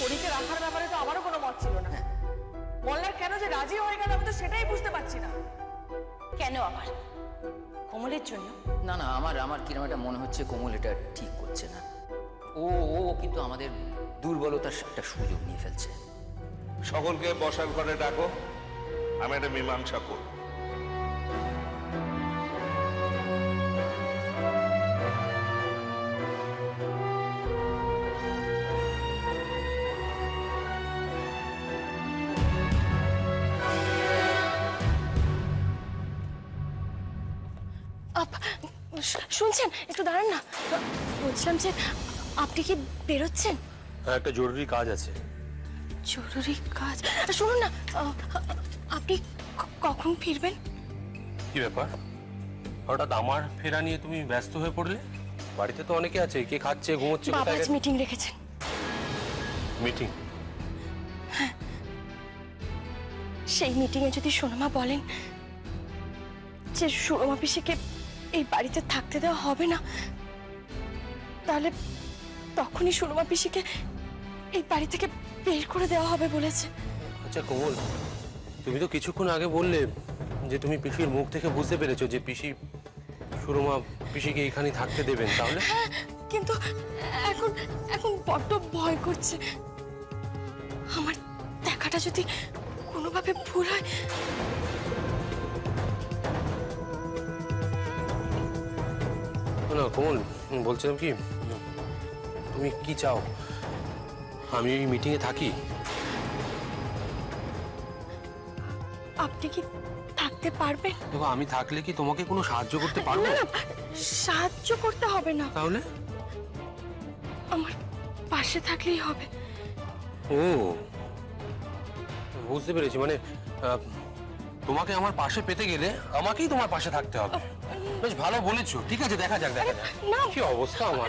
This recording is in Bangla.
পরীকে রাখার ব্যাপারে তো আমারও কোনো মত ছিল না। মল্লার কেন যে রাজি হয়ে গেল আমি তো সেটাই বুঝতে পারছি না। কেন আবার কোমলের জন্য? না না, আমার কিরম একটা মনে হচ্ছে কোমল এটা ঠিক করছে না। ও ও কিন্তু আমাদের দুর্বলতার একটা সুযোগ নিয়ে ফেলছে। সকলকে বসার ঘরে ডাকো, আমি একটা মীমাংসা করব। শুনছেন, একটু দাঁড়ান না। বলছিলাম যে আপনি কি বেরোচ্ছেন? হ্যাঁ, একটা জরুরি কাজ আছে। জরুরি কাজ? শুনুন না, আপনি কখন ফিরবেন? কি ব্যাপার, হঠাৎ আমার ফেরা নিয়ে তুমি ব্যস্ত হয়ে পড়লে? বাড়িতে তো অনেকে আছে, কে খাচ্ছে, ঘুমোচ্ছে, বাবা আজ মিটিং রেখেছেন। মিটিং? হ্যাঁ, সেই মিটিংয়ে যদি সোনামা বলেন যে সুরমা পিসিকে এই বাড়িতে থাকতে দেওয়া হবে না, তাহলে তখনই সুরমা পিসিকে এই বাড়ি থেকে বের করে দেওয়া হবে বলেছে। আচ্ছা কোমল, তুমি তো কিছুক্ষণ আগে বললে যে তুমি পিসির মুখ থেকে বুঝতে পেরেছো যে পিসি সুরমা পিসিকে এখানে থাকতে দেবেন, তাহলে? হ্যাঁ, কিন্তু এখন এখন বড্ড ভয় করছে। আমার দেখাটা যদি কোনোভাবে ভুল হয়। না কোমল, বলছিলাম কি, তুমি কি চাও আমি এই মিটিংয়ে থাকি? আপনি কি থাকতে পারবেন? দেখো, আমি থাকলে কি তোমাকে কোনো সাহায্য করতে পারবো? না, সাহায্য করতে হবে না। তাহলে? আমার পাশে থাকলেই হবে। ও, বুঝতে পেরেছি। মানে তোমাকে আমার পাশে পেতে গেলে আমাকেই তোমার পাশে থাকতে হবে। বেশ ভালো বলেছো। ঠিক আছে, দেখা যাক। না, কি অবস্থা আমার।